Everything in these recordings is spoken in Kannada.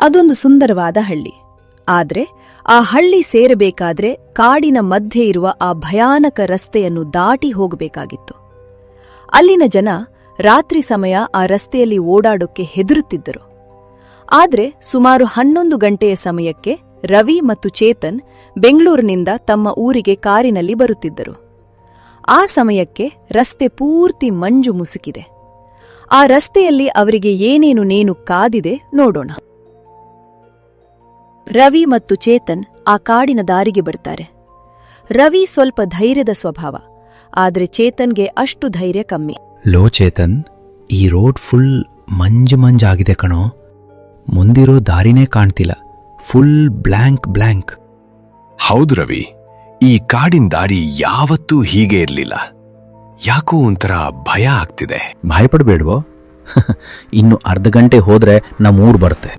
ಅದೊಂದು ಸುಂದರವಾದ ಹಳ್ಳಿ. ಆದ್ರೆ ಆ ಹಳ್ಳಿ ಸೇರಬೇಕಾದ್ರೆ ಕಾಡಿನ ಮಧ್ಯೆ ಇರುವ ಆ ಭಯಾನಕ ರಸ್ತೆಯನ್ನು ದಾಟಿ ಹೋಗಬೇಕಾಗಿತ್ತು. ಅಲ್ಲಿನ ಜನ ರಾತ್ರಿ ಸಮಯ ಆ ರಸ್ತೆಯಲ್ಲಿ ಓಡಾಡೋಕ್ಕೆ ಹೆದರುತ್ತಿದ್ದರು. ಆದ್ರೆ ಸುಮಾರು 11 ಗಂಟೆಯ ಸಮಯಕ್ಕೆ ರವಿ ಮತ್ತು ಚೇತನ್ ಬೆಂಗಳೂರಿನಿಂದ ತಮ್ಮ ಊರಿಗೆ ಕಾರಿನಲ್ಲಿ ಬರುತ್ತಿದ್ದರು. ಆ ಸಮಯಕ್ಕೆ ರಸ್ತೆ ಪೂರ್ತಿ ಮಂಜು ಮುಸುಕಿದೆ. ಆ ರಸ್ತೆಯಲ್ಲಿ ಅವರಿಗೆ ಏನೇನು ಕಾದಿದೆ ನೋಡೋಣ. ರವಿ ಮತ್ತು ಚೇತನ್ ಆ ಕಾಡಿನ ದಾರಿಗೆ ಬರ್ತಾರೆ. ರವಿ ಸ್ವಲ್ಪ ಧೈರ್ಯದ ಸ್ವಭಾವ, ಆದ್ರೆ ಚೇತನ್ಗೆ ಅಷ್ಟು ಧೈರ್ಯ ಕಮ್ಮಿ. ಲೋ ಚೇತನ್, ಈ ರೋಡ್ ಫುಲ್ ಮಂಜಾಗಿದೆ ಕಣೋ. ಮುಂದಿರೋ ದಾರಿನೇ ಕಾಣ್ತಿಲ್ಲ, ಫುಲ್ ಬ್ಲ್ಯಾಂಕ್. ಹೌದು ರವಿ, ಈ ಕಾಡಿನ ದಾರಿ ಯಾವತ್ತೂ ಹೀಗೆ ಇರ್ಲಿಲ್ಲ. ಯಾಕೋ ಒಂಥರ ಭಯ ಆಗ್ತಿದೆ. ಭಯಪಡ್ಬೇಡ್ವೋ, ಇನ್ನು ಅರ್ಧ ಗಂಟೆ ಹೋದ್ರೆ ನಮ್ಮೂರು ಬರುತ್ತೆ.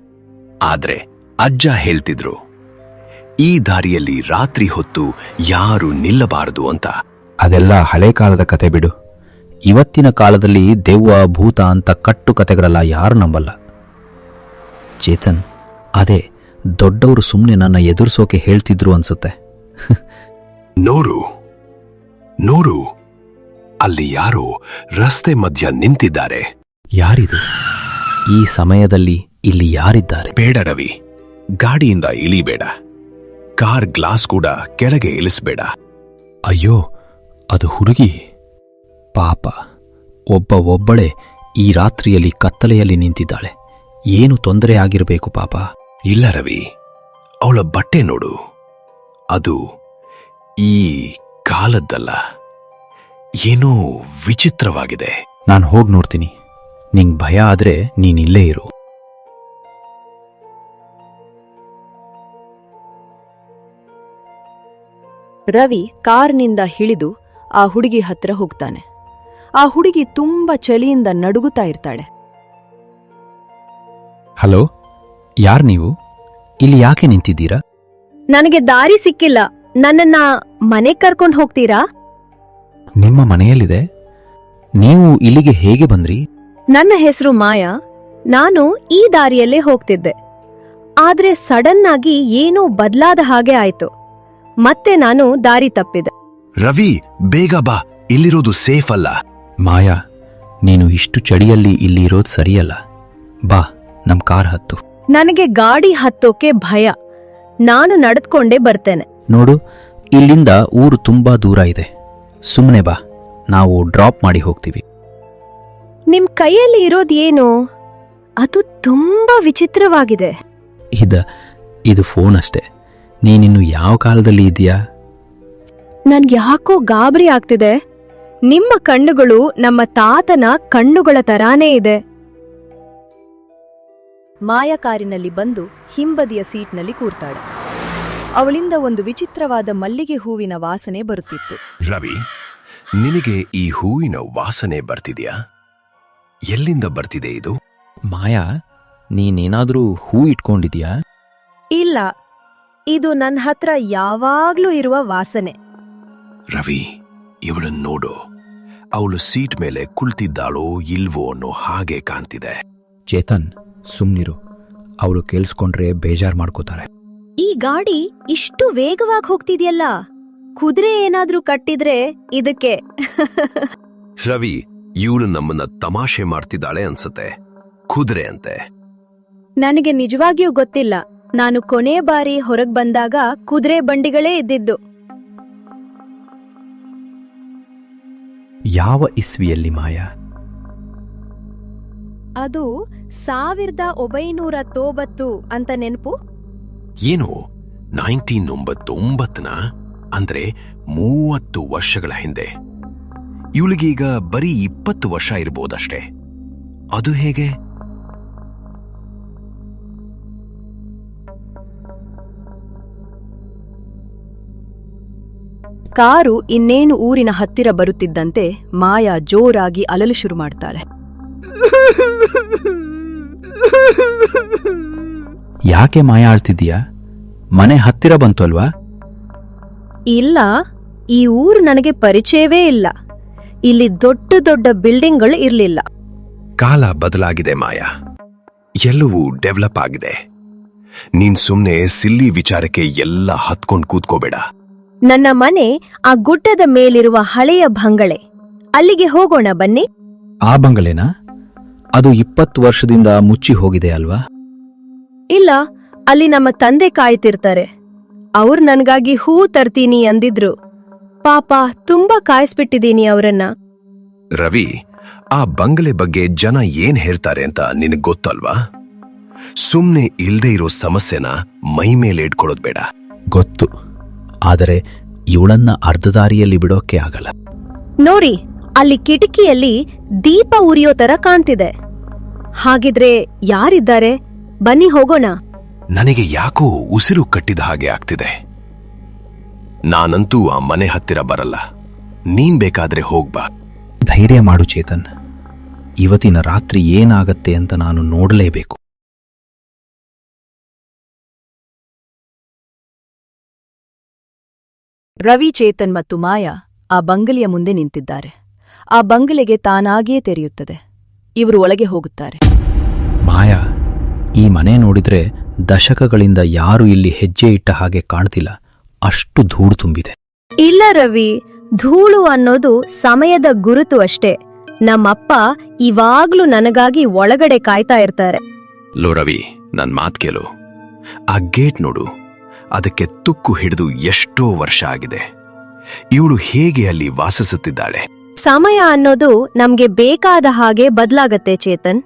ಆದ್ರೆ ಅಜ್ಜ ಹೇಳ್ತಿದ್ರು, ಈ ದಾರಿಯಲ್ಲಿ ರಾತ್ರಿ ಹೊತ್ತು ಯಾರು ನಿಲ್ಲಬಾರದು ಅಂತ. ಅದೆಲ್ಲ ಹಳೆ ಕಾಲದ ಕತೆ ಬಿಡು. ಇವತ್ತಿನ ಕಾಲದಲ್ಲಿ ದೆವ್ವ ಭೂತ ಅಂತ ಕಟ್ಟು ಕತೆಗಳೆಲ್ಲ ಯಾರು ನಂಬಲ್ಲ. ಚೇತನ್, ಅದೇ ದೊಡ್ಡವರು ಸುಮ್ಮನೆ ನನ್ನ ಎದುರಿಸೋಕೆ ಹೇಳ್ತಿದ್ರು ಅನ್ಸುತ್ತೆ. ನೋರು, ಅಲ್ಲಿ ಯಾರೋ ರಸ್ತೆ ಮಧ್ಯ ನಿಂತಿದ್ದಾರೆ. ಯಾರಿದು? ಈ ಸಮಯದಲ್ಲಿ ಇಲ್ಲಿ ಯಾರಿದ್ದಾರೆ? ಬೇಡ ರವಿ, ಗಾಡಿಯಿಂದ ಇಳಿಬೇಡ. ಕಾರ್ ಗ್ಲಾಸ್ ಕೂಡ ಕೆಳಗೆ ಇಳಿಸ್ಬೇಡ. ಅಯ್ಯೋ, ಅದು ಹುಡುಗಿ. ಪಾಪ, ಒಬ್ಬಳೇ ಈ ರಾತ್ರಿಯಲ್ಲಿ ಕತ್ತಲೆಯಲ್ಲಿ ನಿಂತಿದ್ದಾಳೆ. ಏನು ತೊಂದರೆ ಆಗಿರಬೇಕು ಪಾಪ. ಇಲ್ಲ ರವಿ, ಅವಳ ಬಟ್ಟೆ ನೋಡು, ಅದು ಈ ಕಾಲದ್ದಲ್ಲ, ಏನೋ ವಿಚಿತ್ರವಾಗಿದೆ. ನಾನು ಹೋಗಿ ನೋಡ್ತೀನಿ. ನಿಂಗ್ ಭಯ ಆದ್ರೆ ನೀನಿಲ್ಲೇ ಇರು. ರವಿ ಕಾರ್ನಿಂದ ಇಳಿದು ಆ ಹುಡುಗಿ ಹತ್ರ ಹೋಗ್ತಾನೆ. ಆ ಹುಡುಗಿ ತುಂಬಾ ಚಳಿಯಿಂದ ನಡುಗುತ್ತಾ ಇರ್ತಾಳೆ. ಹಲೋ, ಯಾರ್ ನೀವು? ಇಲ್ಲಿ ಯಾಕೆ ನಿಂತಿದ್ದೀರಾ? ನನಗೆ ದಾರಿ ಸಿಕ್ಕಿಲ್ಲ, ನನ್ನನ್ನ ಮನೆಗೆ ಕರ್ಕೊಂಡು ಹೋಗ್ತೀರಾ? ನಿಮ್ಮ ಮನೆಯಲ್ಲಿದೆ? ನೀವು ಇಲ್ಲಿಗೆ ಹೇಗೆ ಬಂದ್ರಿ? ನನ್ನ ಹೆಸರು ಮಾಯಾ. ನಾನು ಈ ದಾರಿಯಲ್ಲೇ ಹೋಗ್ತಿದ್ದೆ. ಆದ್ರೆ ಸಡನ್ ಆಗಿ ಏನೋ ಬದಲಾದ ಹಾಗೆ ಆಯ್ತು. ಮತ್ತೆ ನಾನು ದಾರಿ ತಪ್ಪಿದೆ. ರವಿ, ಬೇಗ ಬಾ, ಇಲ್ಲಿರೋದು ಸೇಫ್ ಅಲ್ಲ. ಮಾಯಾ, ನೀನು ಇಷ್ಟು ಚಳಿಯಲ್ಲಿ ಇಲ್ಲಿರೋದು ಸರಿಯಲ್ಲ. ಬಾ, ನಮ್ ಕಾರ್ ಹತ್ತು. ನನಗೆ ಗಾಡಿ ಹತ್ತೋಕೆ ಭಯ. ನಾನು ನಡೆದುಕೊಂಡೇ ಬರ್ತೇನೆ. ನೋಡು, ಇಲ್ಲಿಂದ ಊರು ತುಂಬಾ ದೂರ ಇದೆ. ಸುಮ್ಮನೆ ಬಾ, ನಾವು ಡ್ರಾಪ್ ಮಾಡಿ ಹೋಗ್ತೀವಿ. ನಿಮ್ ಕೈಯಲ್ಲಿ ಇರೋದೇನು? ಅದು ತುಂಬಾ ವಿಚಿತ್ರವಾಗಿದೆ. ಇದು ಫೋನ್ ಅಷ್ಟೇ. ನೀನಿನ್ನು ಯಾವ ಕಾಲದಲ್ಲಿ ಇದೆಯಾ? ನನ್ಗೆ ಯಾಕೋ ಗಾಬರಿ ಆಗ್ತಿದೆ. ನಿಮ್ಮ ಕಣ್ಣುಗಳು ನಮ್ಮ ತಾತನ ಕಣ್ಣುಗಳ ತರಾನೇ ಇದೆ. ಮಾಯಾ ಕಾರಿನಲ್ಲಿ ಬಂದು ಹಿಂಬದಿಯ ಸೀಟ್ನಲ್ಲಿ ಕೂರ್ತಾಳೆ. ಅವಳಿಂದ ಒಂದು ವಿಚಿತ್ರವಾದ ಮಲ್ಲಿಗೆ ಹೂವಿನ ವಾಸನೆ ಬರುತ್ತಿತ್ತು. ರವಿ, ನಿನಗೆ ಈ ಹೂವಿನ ವಾಸನೆ ಬರ್ತಿದ್ಯಾ? ಎಲ್ಲಿಂದ ಬರ್ತಿದೆ ಇದು? ಮಾಯಾ, ನೀನೇನಾದ್ರೂ ಹೂ ಇಟ್ಕೊಂಡಿದ್ಯಾ? ಇಲ್ಲ, ಇದು ನನ್ನ ಹತ್ರ ಯಾವಾಗ್ಲೂ ಇರುವ ವಾಸನೆ. ರವಿ, ಇವಳನ್ನು ನೋಡು. ಅವಳು ಸೀಟ್ ಮೇಲೆ ಕುಳಿತಿದ್ದಾಳೋ ಇಲ್ವೋ ಅನ್ನೋ ಹಾಗೆ ಕಾಣ್ತಿದೆ. ಚೇತನ್, ಸುಮ್ನಿರು. ಅವಳು ಕೇಳಿಸ್ಕೊಂಡ್ರೆ ಬೇಜಾರ್ ಮಾಡ್ಕೋತಾರೆ. ಈ ಗಾಡಿ ಇಷ್ಟು ವೇಗವಾಗಿ ಹೋಗ್ತಿದ್ಯಲ್ಲ, ಕುದುರೆ ಏನಾದ್ರೂ ಕಟ್ಟಿದ್ರೆ ಇದಕ್ಕೆ. ರವಿ, ಇವಳು ನಮ್ಮನ್ನ ತಮಾಷೆ ಮಾಡ್ತಿದ್ದಾಳೆ ಅನ್ಸತ್ತೆ. ಕುದುರೆ ಅಂತೆ. ನನಗೆ ನಿಜವಾಗಿಯೂ ಗೊತ್ತಿಲ್ಲ. ನಾನು ಕೊನೆ ಬಾರಿ ಹೊರಗ್ ಬಂದಾಗ ಕುದುರೆ ಬಂಡಿಗಳೇ ಇದ್ದಿದ್ದು. ಯಾವ ಇಸ್ವಿಯಲ್ಲಿ ಮಾಯಾ? ಅದು 1990 ಅಂತ ನೆನಪು. ಏನು 1999? ಅಂದ್ರೆ 30 ವರ್ಷಗಳ ಹಿಂದೆ. ಇವಳಿಗೀಗ ಬರೀ 20 ವರ್ಷ ಇರ್ಬೋದಷ್ಟೇ. ಅದು ಹೇಗೆ? ಕಾರು ಇನ್ನೇನು ಊರಿನ ಹತ್ತಿರ ಬರುತ್ತಿದ್ದಂತೆ ಮಾಯಾ ಜೋರಾಗಿ ಅಲಲು ಶುರು ಮಾಡ್ತಾಳೆ. ಯಾಕೆ ಮಾಯಾ ಆಳ್ತಿದ್ದೀಯಾ? ಮನೆ ಹತ್ತಿರ ಬಂತು ಅಲ್ವಾ? ಇಲ್ಲ, ಈ ಊರು ನನಗೆ ಪರಿಚಯವೇ ಇಲ್ಲ. ಇಲ್ಲಿ ದೊಡ್ಡ ದೊಡ್ಡ ಬಿಲ್ಡಿಂಗ್ಗಳು ಇರ್ಲಿಲ್ಲ. ಕಾಲ ಬದಲಾಗಿದೆ ಮಾಯಾ. ಎಲ್ಲವೂ ಡೆವಲಪ್ ಆಗಿದೆ. ನೀನ್ ಸುಮ್ನೆ ಸಿಲ್ಲಿ ವಿಚಾರಕ್ಕೆ ಎಲ್ಲ ಹತ್ಕೊಂಡ್ ಕೂತ್ಕೋಬೇಡ. ನನ್ನ ಮನೆ ಆ ಗುಡ್ಡದ ಮೇಲಿರುವ ಹಳೆಯ ಬಂಗಲೆ. ಅಲ್ಲಿಗೆ ಹೋಗೋಣ ಬನ್ನಿ. ಆ ಬಂಗಲೆನಾ? ಅದು 20 ವರ್ಷದಿಂದ ಮುಚ್ಚಿ ಹೋಗಿದೆ ಅಲ್ವಾ? ಇಲ್ಲ, ಅಲ್ಲಿ ನಮ್ಮ ತಂದೆ ಕಾಯ್ತಿರ್ತಾರೆ. ಅವ್ರು ನನ್ಗಾಗಿ ಹೂ ತರ್ತೀನಿ ಅಂದಿದ್ರು. ಪಾಪ, ತುಂಬಾ ಕಾಯಿಸ್ಬಿಟ್ಟಿದೀನಿ ಅವರನ್ನ. ರವಿ, ಆ ಬಂಗಲೆ ಬಗ್ಗೆ ಜನ ಏನ್ ಹೇಳ್ತಾರೆ ಅಂತ ನಿನಗ್ ಗೊತ್ತಲ್ವಾ? ಸುಮ್ನೆ ಇಲ್ದೇ ಇರೋ ಸಮಸ್ಯೆನ ಮೈ ಮೇಲೆ ಇಟ್ಕೊಳ್ಳೋದ್ ಬೇಡ. ಗೊತ್ತು, ಆದರೆ ಇವಳನ್ನ ಅರ್ಧ ದಾರಿಯಲ್ಲಿ ಬಿಡೋಕೆ ಆಗಲ್ಲ. ನೋಡಿ, ಅಲ್ಲಿ ಕಿಟಕಿಯಲ್ಲಿ ದೀಪ ಉರಿಯೋ ತರ ಕಾಣ್ತಿದೆ. ಹಾಗಿದ್ರೆ ಯಾರಿದ್ದಾರೆ? ಬನ್ನಿ ಹೋಗೋಣ. ನನಗೆ ಯಾಕೋ ಉಸಿರು ಕಟ್ಟಿದ ಹಾಗೆ ಆಗ್ತಿದೆ. ನಾನಂತೂ ಆ ಮನೆ ಹತ್ತಿರ ಬರಲ್ಲ. ನೀನ್ ಬೇಕಾದ್ರೆ ಹೋಗ್ಬಾ. ಧೈರ್ಯ ಮಾಡು ಚೇತನ್. ಇವತ್ತಿನ ರಾತ್ರಿ ಏನಾಗತ್ತೆ ಅಂತ ನಾನು ನೋಡಲೇಬೇಕು. ರವಿ, ಚೇತನ್ ಮತ್ತು ಮಾಯಾ ಆ ಬಂಗಲೆಯ ಮುಂದೆ ನಿಂತಿದ್ದಾರೆ. ಆ ಬಂಗಲೆಗೆ ತಾನಾಗಿಯೇ ತೆರೆಯುತ್ತದೆ. ಇವರು ಒಳಗೆ ಹೋಗುತ್ತಾರೆ. ಮಾಯಾ, ಈ ಮನೆ ನೋಡಿದ್ರೆ ದಶಕಗಳಿಂದ ಯಾರು ಇಲ್ಲಿ ಹೆಜ್ಜೆ ಇಟ್ಟ ಹಾಗೆ ಕಾಣ್ತಿಲ್ಲ. ಅಷ್ಟು ಧೂಳು ತುಂಬಿದೆ. ಇಲ್ಲ ರವಿ, ಧೂಳು ಅನ್ನೋದು ಸಮಯದ ಗುರುತು ಅಷ್ಟೇ. ನಮ್ಮಪ್ಪ ಇವಾಗ್ಲೂ ನನಗಾಗಿ ಒಳಗಡೆ ಕಾಯ್ತಾ ಇರ್ತಾರೆ. ಲೋ ರವಿ, ನನ್ ಮಾತ್ ಕೇಳು. ಆ ಗೇಟ್ ನೋಡು, ಅದಕ್ಕೆ ತುಕ್ಕು ಹಿಡಿದು ಎಷ್ಟೋ ವರ್ಷ ಆಗಿದೆ. ಇವಳು ಹೇಗೆ ಅಲ್ಲಿ ವಾಸಿಸುತ್ತಿದ್ದಾಳೆ? ಸಮಯ ಅನ್ನೋದು ನಮ್ಗೆ ಬೇಕಾದ ಹಾಗೆ ಬದಲಾಗತ್ತೆ ಚೇತನ್.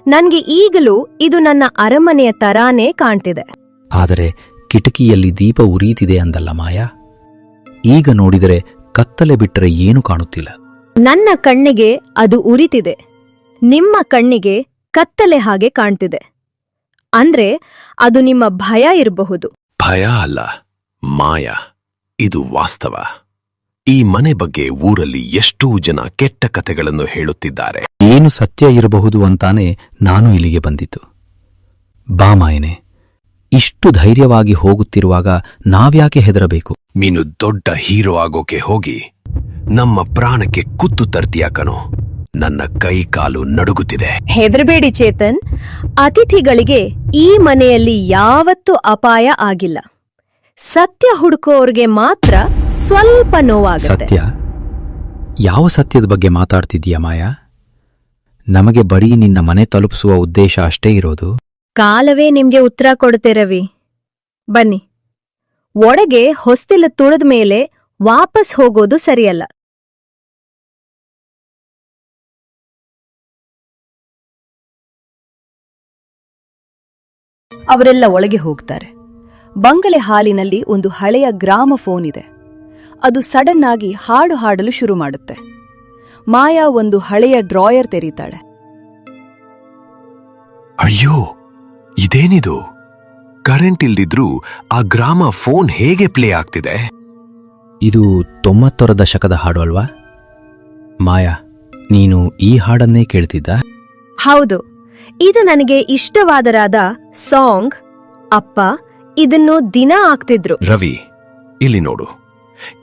ನನ್ಗೆ ಈಗಲೂ ಇದು ನನ್ನ ಅರಮನೆಯ ತರಾನೇ ಕಾಣ್ತಿದೆ. ಆದರೆ ಕಿಟಕಿಯಲ್ಲಿ ದೀಪ ಉರಿಯುತ್ತಿದೆ ಅಂದಲ್ಲ ಮಾಯಾ? ಈಗ ನೋಡಿದರೆ ಕತ್ತಲೆ ಬಿಟ್ಟರೆ ಏನು ಕಾಣುತ್ತಿಲ್ಲ. ನನ್ನ ಕಣ್ಣಿಗೆ ಅದು ಉರಿತಿದೆ, ನಿಮ್ಮ ಕಣ್ಣಿಗೆ ಕತ್ತಲೆ ಹಾಗೆ ಕಾಣ್ತಿದೆ. ಅಂದ್ರೆ ಅದು ನಿಮ್ಮ ಭಯ ಇರಬಹುದು. ಭಯ ಅಲ್ಲ, ಮಾಯ. ಇದು ವಾಸ್ತವ. ಈ ಮನೆ ಬಗ್ಗೆ ಊರಲ್ಲಿ ಎಷ್ಟೋ ಜನ ಕೆಟ್ಟ ಕಥೆಗಳನ್ನು ಹೇಳುತ್ತಿದ್ದಾರೆ. ಏನು ಸತ್ಯ ಇರಬಹುದು ಅಂತಾನೆ ನಾನು ಇಲ್ಲಿಗೆ ಬಂದಿತು. ಬಾ ಮಾಯನೆ, ಇಷ್ಟು ಧೈರ್ಯವಾಗಿ ಹೋಗುತ್ತಿರುವಾಗ ನಾವ್ಯಾಕೆ ಹೆದರಬೇಕು? ನೀನು ದೊಡ್ಡ ಹೀರೋ ಆಗೋಕೆ ಹೋಗಿ ನಮ್ಮ ಪ್ರಾಣಕ್ಕೆ ಕುತ್ತು ತರ್ತೀಯ ಕಣೋ. ನನ್ನ ಕೈ ಕಾಲು ನಡುಗುತ್ತಿದೆ. ಹೆದರಬೇಡಿ ಚೇತನ್, ಅತಿಥಿಗಳಿಗೆ ಈ ಮನೆಯಲ್ಲಿ ಯಾವತ್ತೂ ಅಪಾಯ ಆಗಿಲ್ಲ. ಸತ್ಯ ಹುಡುಕೋರ್ಗೆ ಮಾತ್ರ ಸ್ವಲ್ಪ ನೋವಾಗುತ್ತೆ. ಸತ್ಯ? ಯಾವ ಸತ್ಯದ ಬಗ್ಗೆ ಮಾತಾಡ್ತಿದ್ದೀಯ ಮಾಯಾ? ನಮಗೆ ಬರೀ ನಿನ್ನ ಮನೆ ತಲುಪಿಸುವ ಉದ್ದೇಶ ಅಷ್ಟೇ ಇರೋದು. ಕಾಲವೇ ನಿಮ್ಗೆ ಉತ್ತರ ಕೊಡುತ್ತೆ ರವಿ. ಬನ್ನಿ, ಒಳಗೆ ಹೊಸ್ತಿಲ ತುಳಿದ ಮೇಲೆ ವಾಪಸ್ ಹೋಗೋದು ಸರಿಯಲ್ಲ. ಅವರೆಲ್ಲ ಒಳಗೆ ಹೋಗ್ತಾರೆ. ಬಂಗಲೆ ಹಾಲಿನಲ್ಲಿ ಒಂದು ಹಳೆಯ ಗ್ರಾಮಫೋನ್ ಇದೆ. ಅದು ಸಡನ್ ಆಗಿ ಹಾಡು ಹಾಡಲು ಶುರು ಮಾಡುತ್ತೆ. ಮಾಯಾ ಒಂದು ಹಳೆಯ ಡ್ರಾಯರ್ ತೆರೀತಾಳೆ. ಅಯ್ಯೋ, ಇದೇನಿದು? ಕರೆಂಟ್ ಇಲ್ದಿದ್ರೂ ಆ ಗ್ರಾಮ ಫೋನ್ ಹೇಗೆ ಪ್ಲೇ ಆಗ್ತಿದೆ? ಇದು 90ರ ದಶಕದ ಹಾಡು ಅಲ್ವಾ? ಮಾಯಾ, ನೀನು ಈ ಹಾಡನ್ನೇ ಕೇಳ್ತಿದ್ದ? ಹೌದು, ಇದು ನನಗೆ ಇಷ್ಟವಾದರಾದ ಸಾಂಗ್. ಅಪ್ಪ ಇದನ್ನು ದಿನ ಆಗ್ತಿದ್ರು. ರವಿ, ಇಲ್ಲಿ ನೋಡು.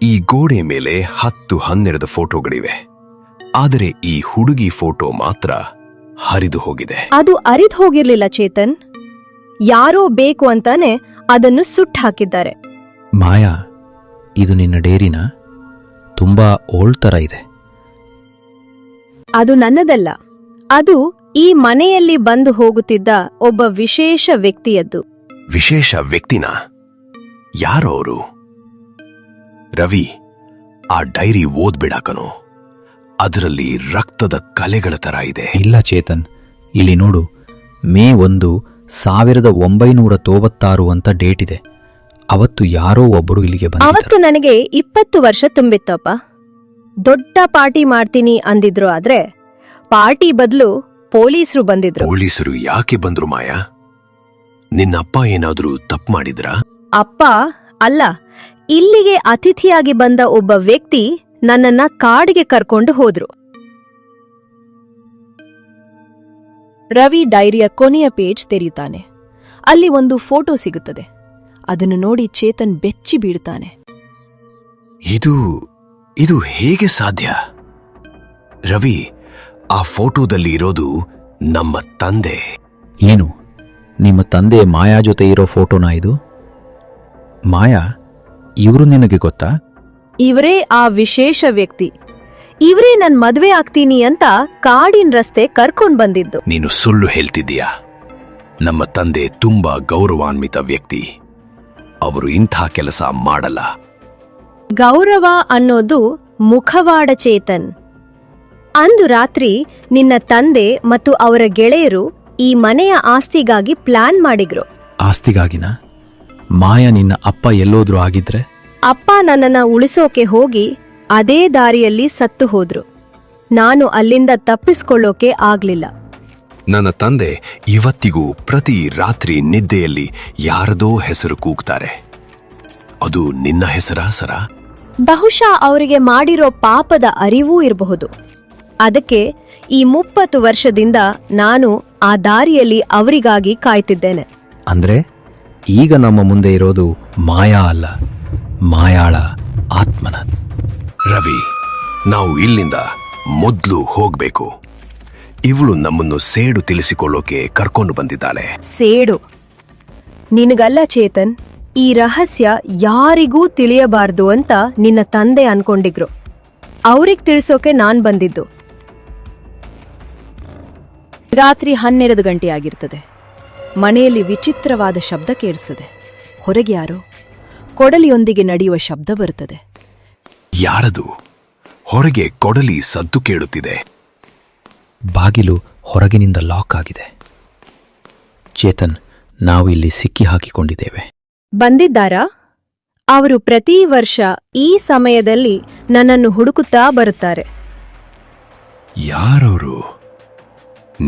ಈ ಗೋಡೆ ಮೇಲೆ 10-12 ಫೋಟೋಗಳಿವೆ. ಆದರೆ ಈ ಹುಡುಗಿ ಫೋಟೋ ಮಾತ್ರ ಹರಿದು ಹೋಗಿದೆ. ಅದು ಅರಿದು ಹೋಗಿರ್ಲಿಲ್ಲ ಚೇತನ್. ಯಾರೋ ಬೇಕು ಅಂತಾನೆ ಅದನ್ನು ಸುಟ್ಟು ಹಾಕಿದ್ದಾರೆ. ಮಾಯಾ, ಇದು ನಿನ್ನ ಡೇರಿನಾ? ತುಂಬಾ ಓಲ್ಡ್ ತರ ಇದೆ. ಅದು ನನ್ನದಲ್ಲ. ಅದು ಈ ಮನೆಯಲ್ಲಿ ಬಂದು ಹೋಗುತ್ತಿದ್ದ ಒಬ್ಬ ವಿಶೇಷ ವ್ಯಕ್ತಿಯದ್ದು. ವಿಶೇಷ ವ್ಯಕ್ತಿನ? ಯಾರೋ ಅವರು? ರವಿ, ಆ ಡೈರಿ ಓದ್ಬಿಡಾಕನು. ಅದರಲ್ಲಿ ರಕ್ತದ ಕಲೆಗಳ ತರ ಇದೆ. ಇಲ್ಲ ಚೇತನ್, ಇಲ್ಲಿ ನೋಡು. ಮೇ 1, 1996 ಅಂತ ಡೇಟ್ ಇದೆ. ಅವತ್ತು ಯಾರೋ ಒಬ್ಬರು ಇಲ್ಲಿಗೆ ಬಂದಿದ್ದರು. ಅವತ್ತು ನನಗೆ 20 ವರ್ಷ ತುಂಬಿತ್ತಪ್ಪ. ದೊಡ್ಡ ಪಾರ್ಟಿ ಮಾಡ್ತೀನಿ ಅಂದಿದ್ರು. ಆದ್ರೆ ಪಾರ್ಟಿ ಬದಲು ಪೊಲೀಸರು ಬಂದಿದ್ರು. ಪೊಲೀಸರು ಯಾಕೆ ಬಂದ್ರು ಮಾಯಾ? ನಿನ್ನಪ್ಪ ಏನಾದ್ರೂ ತಪ್ಪು ಮಾಡಿದ್ರಾ? ಅಪ್ಪ ಅಲ್ಲ, ಇಲ್ಲಿಗೆ ಅತಿಥಿಯಾಗಿ ಬಂದ ಒಬ್ಬ ವ್ಯಕ್ತಿ ನನ್ನನ್ನ ಕಾಡಿಗೆ ಕರ್ಕೊಂಡು ಹೋದ್ರು. ರವಿ ಡೈರಿಯ ಕೊನೆಯ ಪೇಜ್ ತೆರೀತಾನೆ. ಅಲ್ಲಿ ಒಂದು ಫೋಟೋ ಸಿಗುತ್ತದೆ. ಅದನ್ನು ನೋಡಿ ಚೇತನ್ ಬೆಚ್ಚಿ ಬೀಳ್ತಾನೆ. ಇದು ಹೇಗೆ ಸಾಧ್ಯ? ರವಿ, ಆ ಫೋಟೋದಲ್ಲಿ ಇರೋದು ನಮ್ಮ ತಂದೆ. ಏನು? ನಿಮ್ಮ ತಂದೆ ಮಾಯಾ ಜೊತೆ ಇರೋ ಫೋಟೋನಾ ಇದು? ಮಾಯಾ, ಇವರು ನಿನಗೆ ಗೊತ್ತಾ? ಇವರೇ ಆ ವಿಶೇಷ ವ್ಯಕ್ತಿ. ಇವರೇ ನನ್ ಮದ್ವೆ ಆಗ್ತೀನಿ ಅಂತ ಕಾಡಿನ ರಸ್ತೆ ಕರ್ಕೊಂಡ್ ಬಂದಿದ್ದು. ನೀನು ಸುಳ್ಳು ಹೇಳ್ತಿದ್ದೀಯಾ? ನಮ್ಮ ತಂದೆ ತುಂಬಾ ಗೌರವಾನ್ವಿತ ವ್ಯಕ್ತಿ. ಅವರು ಇಂಥ ಕೆಲಸ ಮಾಡಲ್ಲ. ಗೌರವ ಅನ್ನೋದು ಮುಖವಾಡ ಚೇತನ್. ಅಂದು ರಾತ್ರಿ ನಿನ್ನ ತಂದೆ ಮತ್ತು ಅವರ ಗೆಳೆಯರು ಈ ಮನೆಯ ಆಸ್ತಿಗಾಗಿ ಪ್ಲಾನ್ ಮಾಡಿದ್ರು. ಆಸ್ತಿಗಾಗಿನ? ಮಾಯಾ ನಿನ್ನ ಅಪ್ಪ ಎಲ್ಲೋದ್ರೂ ಆಗಿದ್ರೆ? ಅಪ್ಪ ನನ್ನನ್ನ ಉಳಿಸೋಕೆ ಹೋಗಿ ಅದೇ ದಾರಿಯಲ್ಲಿ ಸತ್ತು ಹೋದ್ರು. ನಾನು ಅಲ್ಲಿಂದ ತಪ್ಪಿಸ್ಕೊಳ್ಳೋಕೆ ಆಗ್ಲಿಲ್ಲ. ನನ್ನ ತಂದೆ ಇವತ್ತಿಗೂ ಪ್ರತಿ ರಾತ್ರಿ ನಿದ್ದೆಯಲ್ಲಿ ಯಾರದೋ ಹೆಸರು ಕೂಗ್ತಾರೆ. ಅದು ನಿನ್ನ ಹೆಸರಾ ಸರ? ಬಹುಶಃ ಅವರಿಗೆ ಮಾಡಿರೋ ಪಾಪದ ಅರಿವೂ ಇರಬಹುದು. ಅದಕ್ಕೆ ಈ 30 ವರ್ಷದಿಂದ ನಾನು ಆ ದಾರಿಯಲ್ಲಿ ಅವರಿಗಾಗಿ ಕಾಯ್ತಿದ್ದೇನೆ. ಅಂದ್ರೆ ಈಗ ನಮ್ಮ ಮುಂದೆ ಇರೋದು ಮಾಯಾ ಅಲ್ಲ, ಮಾಯಾಳ ಆತ್ಮನ. ರವಿ, ನಾವು ಇಲ್ಲಿಂದ ಮೊದ್ಲು ಹೋಗ್ಬೇಕು. ಇವಳು ನಮ್ಮನ್ನು ಸೇಡು ತಿಳಿಸಿಕೊಳ್ಳೋಕೆ ಕರ್ಕೊಂಡು ಬಂದಿದ್ದಾಳೆ. ಸೇಡು? ನಿನಗಲ್ಲ ಚೇತನ್, ಈ ರಹಸ್ಯ ಯಾರಿಗೂ ತಿಳಿಯಬಾರ್ದು ಅಂತ ನಿನ್ನ ತಂದೆ ಅನ್ಕೊಂಡಿದ್ರು. ಅವ್ರಿಗ್ ತಿಳಿಸೋಕೆ ನಾನ್ ಬಂದಿದ್ದು. ರಾತ್ರಿ 12 ಗಂಟೆಯಾಗಿರ್ತದೆ. ಮನೆಯಲ್ಲಿ ವಿಚಿತ್ರವಾದ ಶಬ್ದ ಕೇಳಿಸ್ತದೆ. ಹೊರಗೆ ಯಾರೋ ಕೊಡಲಿಯೊಂದಿಗೆ ನಡೆಯುವ ಶಬ್ದ ಬರುತ್ತದೆ. ಯಾರದು? ಹೊರಗೆ ಕೊಡಲಿ ಸದ್ದು ಕೇಳುತ್ತಿದೆ. ಬಾಗಿಲು ಹೊರಗಿನಿಂದ ಲಾಕ್ ಆಗಿದೆ. ಚೇತನ್, ನಾವು ಇಲ್ಲಿ ಸಿಕ್ಕಿ ಹಾಕಿಕೊಂಡಿದ್ದೇವೆ. ಬಂದಿದ್ದಾರಾ? ಅವರು ಪ್ರತಿ ವರ್ಷ ಈ ಸಮಯದಲ್ಲಿ ನನ್ನನ್ನು ಹುಡುಕುತ್ತಾ ಬರುತ್ತಾರೆ. ಯಾರವರು?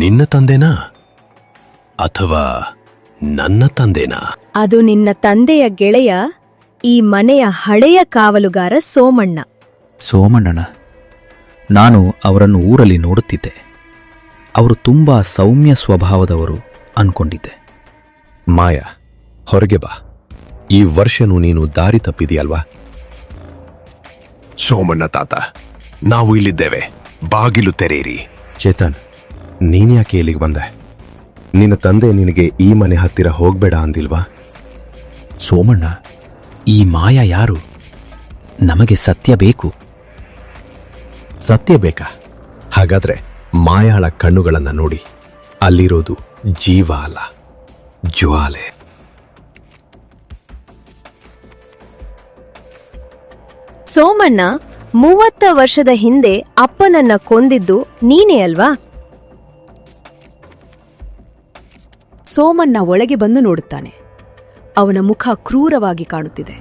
ನಿನ್ನ ತಂದೆನಾ ಅಥವಾ ನನ್ನ ತಂದೆನಾ? ಅದು ನಿನ್ನ ತಂದೆಯ ಗೆಳೆಯ, ಈ ಮನೆಯ ಹಳೆಯ ಕಾವಲುಗಾರ ಸೋಮಣ್ಣ. ಸೋಮಣ್ಣನ? ನಾನು ಅವರನ್ನು ಊರಲ್ಲಿ ನೋಡುತ್ತಿದ್ದೆ. ಅವರು ತುಂಬಾ ಸೌಮ್ಯ ಸ್ವಭಾವದವರು ಅನ್ಕೊಂಡಿದ್ದೆ. ಮಾಯಾ, ಹೊರಗೆ ಬಾ. ಈ ವರ್ಷನೂ ನೀನು ದಾರಿ ತಪ್ಪಿದೆಯಲ್ವಾ? ಸೋಮಣ್ಣ ತಾತ, ನಾವು ಇಲ್ಲಿದ್ದೇವೆ. ಬಾಗಿಲು ತೆರೆಯಿರಿ. ಚೇತನ್, ನೀನ್ಯಾಕೆ ಇಲ್ಲಿಗೆ ಬಂದೆ? ನಿನ್ನ ತಂದೆ ನಿನಗೆ ಈ ಮನೆ ಹತ್ತಿರ ಹೋಗ್ಬೇಡ ಅಂದಿಲ್ವಾ? ಸೋಮಣ್ಣ, ಈ ಮಾಯಾ ಯಾರು? ನಮಗೆ ಸತ್ಯ ಬೇಕು. ಸತ್ಯ ಬೇಕಾ? ಹಾಗಾದ್ರೆ ಮಾಯಾಳ ಕಣ್ಣುಗಳನ್ನ ನೋಡಿ. ಅಲ್ಲಿರೋದು ಜೀವ ಅಲ್ಲ, ಜ್ವಾಲೆ. ಸೋಮಣ್ಣ 30 ವರ್ಷದ ಹಿಂದೆ ಅಪ್ಪನನ್ನ ಕೊಂದಿದ್ದು ನೀನೇ ಅಲ್ವಾ? ಸೋಮಣ್ಣ ಒಳಗೆ ಬಂದು ನೋಡುತ್ತಾನೆ. ಅವನ ಮುಖ ಕ್ರೂರವಾಗಿ ಕಾಣುತ್ತಿದೆ.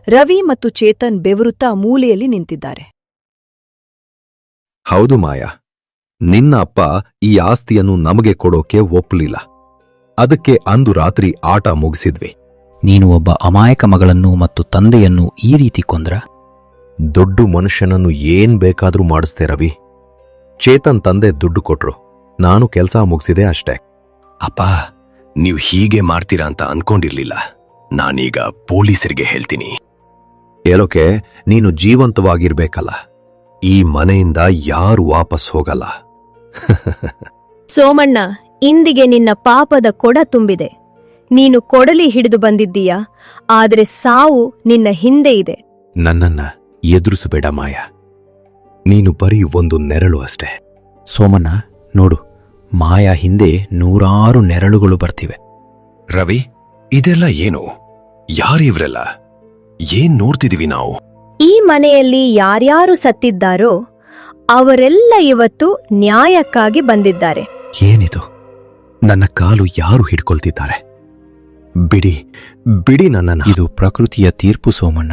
ರವಿ ಮತ್ತು ಚೇತನ್ ಬೆವರುತ್ತಾ ಮೂಲೆಯಲ್ಲಿ ನಿಂತಿದ್ದಾರೆ. ಹೌದು ಮಾಯಾ, ನಿನ್ನ ಅಪ್ಪ ಈ ಆಸ್ತಿಯನ್ನು ನಮಗೆ ಕೊಡೋಕೆ ಒಪ್ಪಲಿಲ್ಲ. ಅದಕ್ಕೆ ಅಂದು ರಾತ್ರಿ ಆಟ ಮುಗಿಸಿದ್ವಿ. ನೀನು ಒಬ್ಬ ಅಮಾಯಕ ಮಗಳನ್ನು ಮತ್ತು ತಂದೆಯನ್ನು ಈ ರೀತಿ ಕೊಂದ್ರ? ದೊಡ್ಡ ಮನುಷ್ಯನನ್ನು ಏನ್ ಬೇಕಾದ್ರೂ ಮಾಡಿಸ್ದೆ ರವಿ. ಚೇತನ್ ತಂದೆ ದುಡ್ಡು ಕೊಟ್ರು, ನಾನು ಕೆಲಸ ಮುಗಿಸಿದೆ ಅಷ್ಟೇ. ಅಪ್ಪ, ನೀವು ಹೀಗೆ ಮಾಡ್ತೀರಾ ಅಂತ ಅನ್ಕೊಂಡಿರ್ಲಿಲ್ಲ. ನಾನೀಗ ಪೊಲೀಸರಿಗೆ ಹೇಳ್ತೀನಿ. ಹೇಳೋಕೆ ನೀನು ಜೀವಂತವಾಗಿರ್ಬೇಕಲ್ಲ. ಈ ಮನೆಯಿಂದ ಯಾರು ವಾಪಸ್ ಹೋಗಲ್ಲ. ಸೋಮಣ್ಣ, ಇಂದಿಗೆ ನಿನ್ನ ಪಾಪದ ಕೊಡ ತುಂಬಿದೆ. ನೀನು ಕೊಡಲಿ ಹಿಡಿದು ಬಂದಿದ್ದೀಯಾ, ಆದರೆ ಸಾವು ನಿನ್ನ ಹಿಂದೆ ಇದೆ. ನನ್ನನ್ನ ಎದುರಿಸಬೇಡ ಮಾಯಾ. ನೀನು ಬರೀ ಒಂದು ನೆರಳು ಅಷ್ಟೇ. ಸೋಮಣ್ಣ, ನೋಡು, ಮಾಯಾ ಹಿಂದೆ 100 ನೆರಳುಗಳು ಬರ್ತಿವೆ. ರವಿ, ಇದೆಲ್ಲ ಏನು? ಯಾರಿವ್ರೆಲ್ಲ? ಏನ್ ನೋಡ್ತಿದೀವಿ ನಾವು? ಈ ಮನೆಯಲ್ಲಿ ಯಾರ್ಯಾರು ಸತ್ತಿದ್ದಾರೋ ಅವರೆಲ್ಲ ಇವತ್ತು ನ್ಯಾಯಕ್ಕಾಗಿ ಬಂದಿದ್ದಾರೆ. ಏನಿದು? ನನ್ನ ಕಾಲು ಯಾರು ಹಿಡ್ಕೊಳ್ತಿದ್ದಾರೆ? ಬಿಡಿ ಬಿಡಿ ನನ್ನನ್ನ. ಇದು ಪ್ರಕೃತಿಯ ತೀರ್ಪು ಸೋಮಣ್ಣ.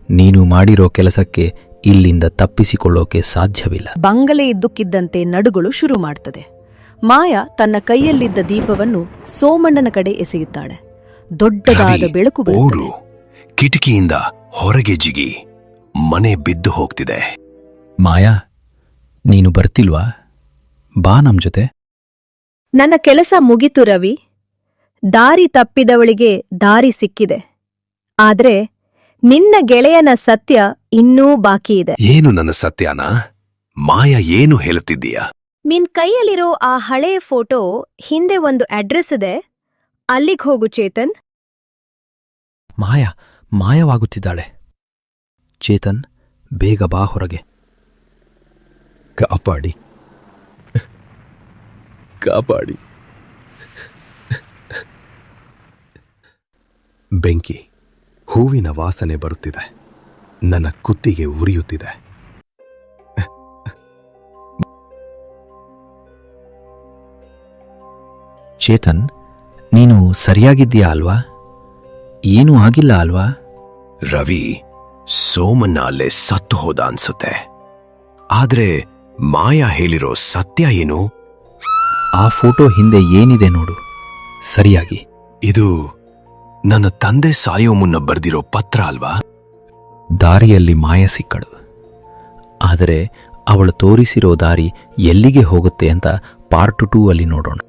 ನೀನು ಮಾಡಿರೋ ಕೆಲಸಕ್ಕೆ ಇಲ್ಲಿಂದ ತಪ್ಪಿಸಿಕೊಳ್ಳೋಕೆ ಸಾಧ್ಯವಿಲ್ಲ. ಬಂಗಲೆ ಇದ್ದಕ್ಕಿದ್ದಂತೆ ನಡುಗಳು ಶುರು ಮಾಡ್ತದೆ. ಮಾಯಾ ತನ್ನ ಕೈಯಲ್ಲಿದ್ದ ದೀಪವನ್ನು ಸೋಮಣ್ಣನ ಕಡೆ ಎಸೆಯುತ್ತಾಳೆ. ದೊಡ್ಡದಾದ ರವಿ, ಬೆಳಕು ಓಡು. ಬರುತ್ತದೆ. ಕಿಟಕಿಯಿಂದ ಹೊರಗೆ ಜಿಗಿ. ಮನೆ ಬಿದ್ದು ಹೋಗ್ತಿದೆ. ಮಾಯಾ, ನೀನು ಬರ್ತಿಲ್ವಾ? ಬಾ ನಮ್ ಜೊತೆ. ನನ್ನ ಕೆಲಸ ಮುಗಿತು ರವಿ. ದಾರಿ ತಪ್ಪಿದವಳಿಗೆ ದಾರಿ ಸಿಕ್ಕಿದೆ. ಆದ್ರೆ ನಿನ್ನ ಗೆಳೆಯನ ಸತ್ಯ ಇನ್ನೂ ಬಾಕಿ ಇದೆ. ಏನು ನನ್ನ ಸತ್ಯನಾ? ಮಾಯಾ, ಏನು ಹೇಳುತ್ತಿದ್ದೀಯಾ? ನಿನ್ ಕೈಯಲ್ಲಿರೋ ಆ ಹಳೆಯ ಫೋಟೋ ಹಿಂದೆ ಒಂದು ಅಡ್ರೆಸ್ ಇದೆ, ಅಲ್ಲಿಗ್ ಹೋಗು ಚೇತನ್. ಮಾಯವಾಗುತ್ತಿದ್ದಾಳೆ. ಚೇತನ್, ಬೇಗ ಬಾ ಹೊರಗೆ. ಕಾಪಾಡಿ ಕಾಪಾಡಿ. ಬೆಂಕಿ, ಹೂವಿನ ವಾಸನೆ ಬರುತ್ತಿದೆ. ನನ್ನ ಕುತ್ತಿಗೆ ಉರಿಯುತ್ತಿದೆ. ಚೇತನ್, ನೀನು ಸರಿಯಾಗಿದ್ದೀಯಾ ಅಲ್ವಾ? ಏನೂ ಆಗಿಲ್ಲ ಅಲ್ವಾ? ರವಿ ಸೋಮನ್ನ ಅಲ್ಲೇ ಸತ್ತು ಹೋದ ಅನ್ಸುತ್ತೆ. ಆದ್ರೆ ಮಾಯಾ ಹೇಳಿರೋ ಸತ್ಯ ಏನು? ಆ ಫೋಟೋ ಹಿಂದೆ ಏನಿದೆ ನೋಡು ಸರಿಯಾಗಿ. ಇದು ನನ್ನ ತಂದೆ ಸಾಯೋ ಮುನ್ನ ಬರ್ದಿರೋ ಪತ್ರ ಅಲ್ವಾ? ದಾರಿಯಲ್ಲಿ ಮಾಯ ಸಿಕ್ಕಳು. ಆದರೆ ಅವಳು ತೋರಿಸಿರೋ ದಾರಿ ಎಲ್ಲಿಗೆ ಹೋಗುತ್ತೆ ಅಂತ ಪಾರ್ಟ್ 2 ಅಲ್ಲಿ ನೋಡೋಣ.